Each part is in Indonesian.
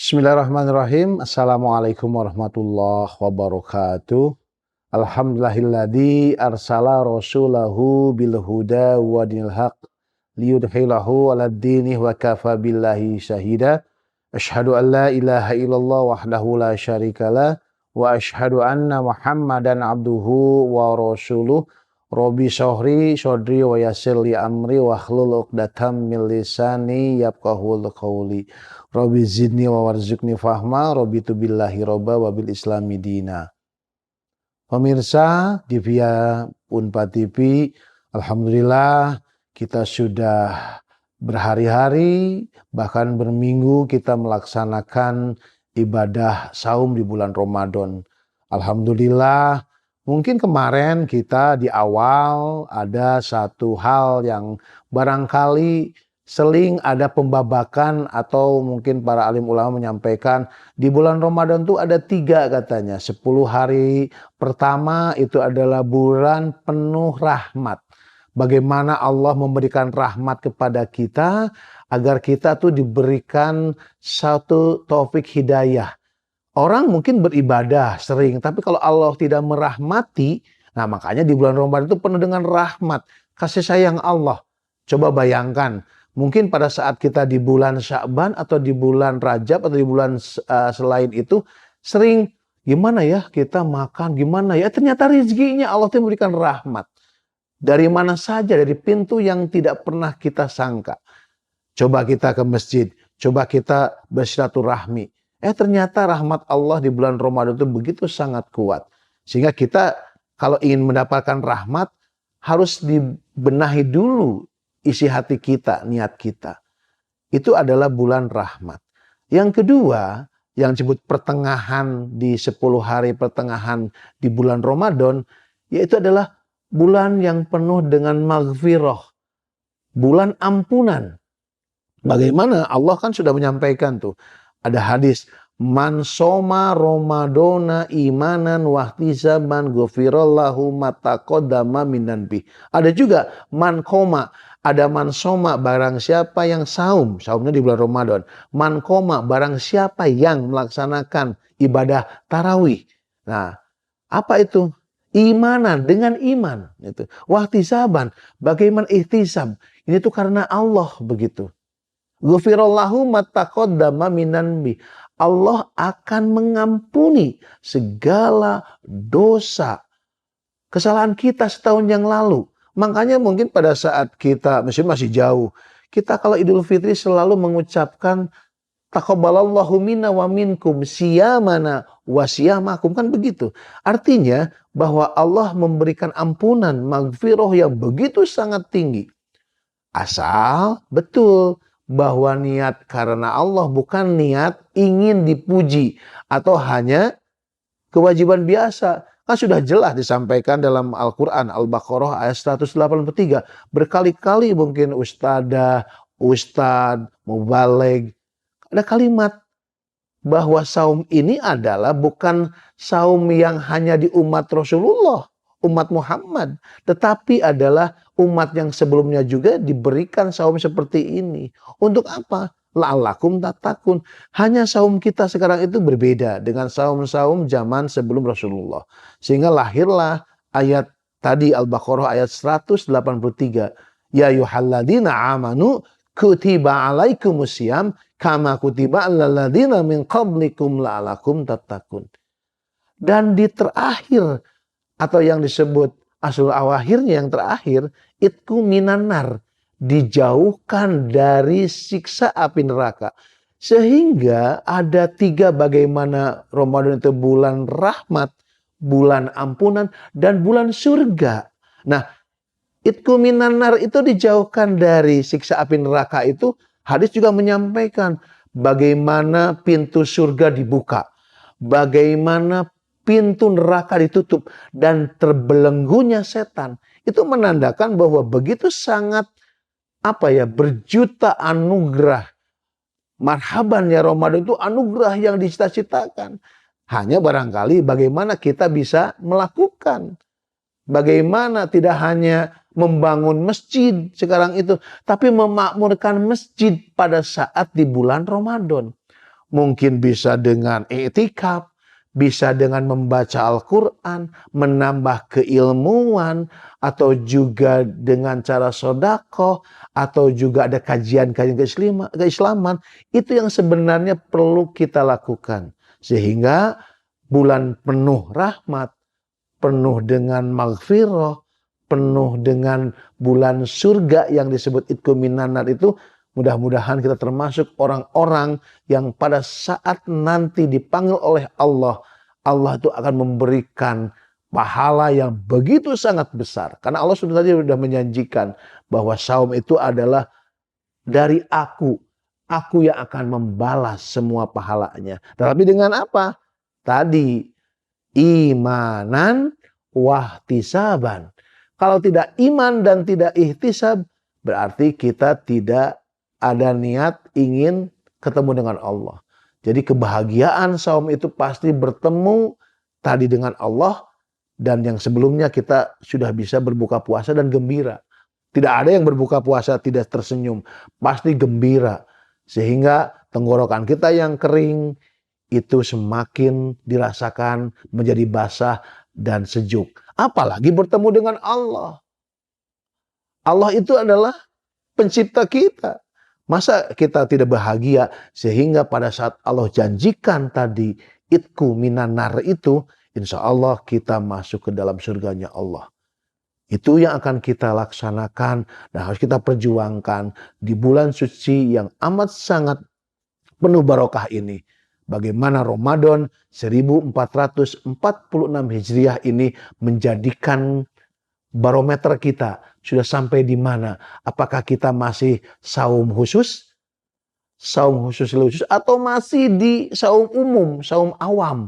Bismillahirrahmanirrahim. Assalamualaikum warahmatullahi wabarakatuh. Alhamdulillahilladzi arsala rasulahu bil huda wa dinil haq liyudhilahu 'alad dini wa kafa billahi syahida. Asyhadu an la ilaha illallah wahdahu la syarikalah wa asyhadu anna Muhammadan abduhu wa rasuluh. Rabbi syrahli sadri wa yassir li amri wahlul 'uqdatam min lisani yafqahul qawli. Rabbi zidni wa warzuqni fahma, Rabbitu billahi robba wa bil islami dina. Pemirsa di via Unpad TV, alhamdulillah kita sudah berhari-hari bahkan berminggu kita melaksanakan ibadah saum di bulan Ramadan. Alhamdulillah, mungkin kemarin kita di awal ada satu hal yang barangkali seling ada pembabakan atau mungkin para alim ulama menyampaikan di bulan Ramadan itu ada 3 katanya. 10 hari pertama itu adalah bulan penuh rahmat. Bagaimana Allah memberikan rahmat kepada kita agar kita tuh diberikan satu taufik hidayah. Orang mungkin beribadah sering, tapi kalau Allah tidak merahmati, nah makanya di bulan Ramadan itu penuh dengan rahmat, kasih sayang Allah. Coba bayangkan, mungkin pada saat kita di bulan Sya'ban atau di bulan Rajab atau di bulan selain itu sering gimana ya kita makan, gimana ya ternyata rezekinya Allah itu memberikan rahmat. Dari mana saja, dari pintu yang tidak pernah kita sangka. Coba kita ke masjid, coba kita bersilaturahmi. Ternyata rahmat Allah di bulan Ramadan itu begitu sangat kuat. Sehingga kita kalau ingin mendapatkan rahmat harus dibenahi dulu isi hati kita, niat kita. Itu adalah bulan rahmat. Yang kedua, yang disebut pertengahan di 10 hari pertengahan di bulan Ramadan, yaitu adalah bulan yang penuh dengan maghfirah. Bulan ampunan. Bagaimana Allah kan sudah menyampaikan tuh. Ada hadis, man soma Ramadana imanan wahtisaban ghufirallahu ma taqaddama min dhanbi. Ada juga man koma. Ada man soma, barang siapa yang saumnya di bulan Ramadan. Man koma, barang siapa yang melaksanakan ibadah tarawih. Nah, apa itu? Imanan, dengan iman. Itu. Wahtisaban, bagaimana ihtisab. Ini tuh karena Allah begitu. Ghufirallahu ma taqaddama min dhanbi. Allah akan mengampuni segala dosa kesalahan kita setahun yang lalu. Makanya mungkin pada saat kita masih jauh, kita kalau Idul Fitri selalu mengucapkan taqabbalallahu minna wa minkum siyamana wa siyamakum, kan begitu. Artinya bahwa Allah memberikan ampunan, maghfirah yang begitu sangat tinggi. Asal betul bahwa niat karena Allah, bukan niat ingin dipuji atau hanya kewajiban biasa. Kan sudah jelas disampaikan dalam Al-Quran, Al-Baqarah ayat 183. Berkali-kali mungkin ustad, mubaligh, ada kalimat bahwa saum ini adalah bukan saum yang hanya di umat Rasulullah, umat Muhammad. Tetapi adalah umat yang sebelumnya juga diberikan saum seperti ini. Untuk apa? La'allakum tattaqun. Hanya saum kita sekarang itu berbeda dengan saum-saum zaman sebelum Rasulullah. Sehingga lahirlah ayat tadi Al-Baqarah ayat 183. Ya ayyuhalladzina amanu kutiba alaikumusiyam kama kutiba alal ladzina min qablikum la'allakum tattaqun. Dan di terakhir atau yang disebut asal awakhirnya yang terakhir, itku minanar, dijauhkan dari siksa api neraka. Sehingga ada 3 bagaimana Ramadan itu bulan rahmat, bulan ampunan, dan bulan surga. Nah, itku minanar itu dijauhkan dari siksa api neraka itu, hadis juga menyampaikan bagaimana pintu surga dibuka, bagaimana pintu neraka ditutup, dan terbelenggunya setan. Itu menandakan bahwa begitu sangat berjuta anugerah. Marhaban ya Ramadan itu anugerah yang dicita-citakan. Hanya barangkali bagaimana kita bisa melakukan. Bagaimana tidak hanya membangun masjid sekarang itu, tapi memakmurkan masjid pada saat di bulan Ramadan. mungkin bisa dengan i'tikaf, bisa dengan membaca Al-Quran, menambah keilmuan, atau juga dengan cara sedekah, atau juga ada kajian-kajian keislaman. Itu yang sebenarnya perlu kita lakukan. Sehingga bulan penuh rahmat, penuh dengan maghfirah, penuh dengan bulan surga yang disebut Idku minan nar itu, mudah-mudahan kita termasuk orang-orang yang pada saat nanti dipanggil oleh Allah, Allah itu akan memberikan pahala yang begitu sangat besar. Karena Allah sudah menjanjikan bahwa saum itu adalah dari aku yang akan membalas semua pahalanya. Tetapi dengan apa? Tadi, imanan wahtisaban. Kalau tidak iman dan tidak ihtisab, berarti kita tidak ada niat ingin ketemu dengan Allah. Jadi kebahagiaan saum itu pasti bertemu tadi dengan Allah, dan yang sebelumnya kita sudah bisa berbuka puasa dan gembira. Tidak ada yang berbuka puasa tidak tersenyum, pasti gembira. Sehingga tenggorokan kita yang kering itu semakin dirasakan menjadi basah dan sejuk. Apalagi bertemu dengan Allah. Allah itu adalah pencipta kita. Masa kita tidak bahagia? Sehingga pada saat Allah janjikan tadi Idku minan nar itu, insya Allah kita masuk ke dalam surganya Allah. Itu yang akan kita laksanakan dan harus kita perjuangkan di bulan suci yang amat sangat penuh barokah ini. Bagaimana Ramadan 1446 Hijriah ini menjadikan barometer kita. Sudah sampai di mana? Apakah kita masih saum khusus? Saum khusus atau masih di saum umum, saum awam?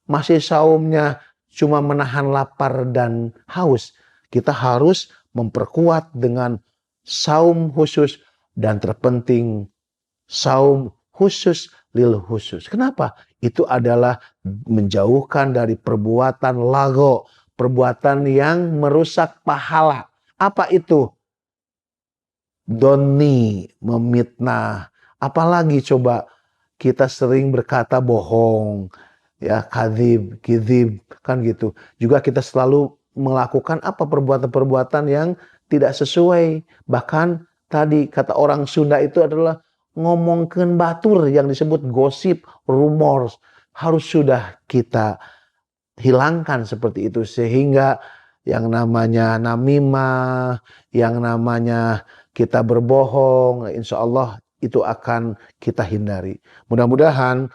Masih saumnya cuma menahan lapar dan haus? Kita harus memperkuat dengan saum khusus dan terpenting saum khusus lil khusus. Kenapa? Itu adalah menjauhkan dari perbuatan lago, perbuatan yang merusak pahala. Apa itu? Doni, memitnah. Apalagi coba kita sering berkata bohong, ya, kadzib, kan gitu. Juga kita selalu melakukan apa perbuatan-perbuatan yang tidak sesuai. Bahkan tadi kata orang Sunda itu adalah ngomongkeun batur yang disebut gosip, rumors. Harus sudah kita hilangkan seperti itu, sehingga yang namanya namimah, yang namanya kita berbohong, insya Allah itu akan kita hindari. Mudah-mudahan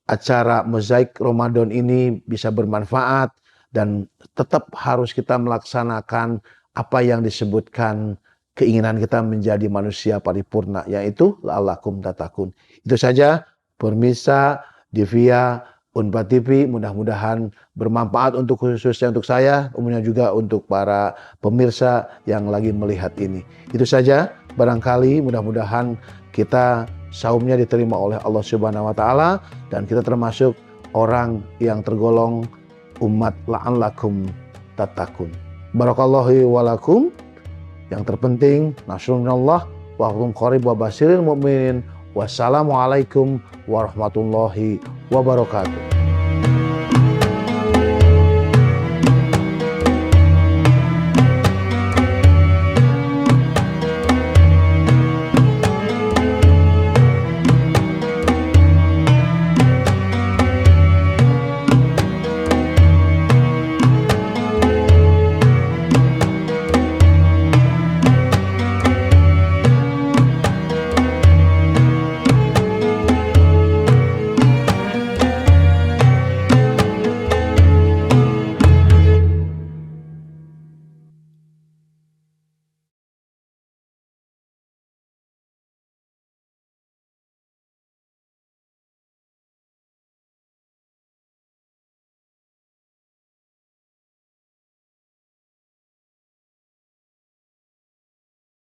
acara Mozaik Ramadan ini bisa bermanfaat dan tetap harus kita melaksanakan apa yang disebutkan keinginan kita menjadi manusia paripurna, yaitu la'allakum tattaqun. Itu saja pemirsa Divya Unpad TV, mudah-mudahan bermanfaat untuk khususnya untuk saya, umumnya juga untuk para pemirsa yang lagi melihat ini. Itu saja, barangkali mudah-mudahan kita saumnya diterima oleh Allah Subhanahu wa taala dan kita termasuk orang yang tergolong umat la'allakum tattaqun. Barakallahu walakum. Yang terpenting nasrullah wa hum qarib wa basyiril mu'minin. Wassalamualaikum warahmatullahi wabarakatuh.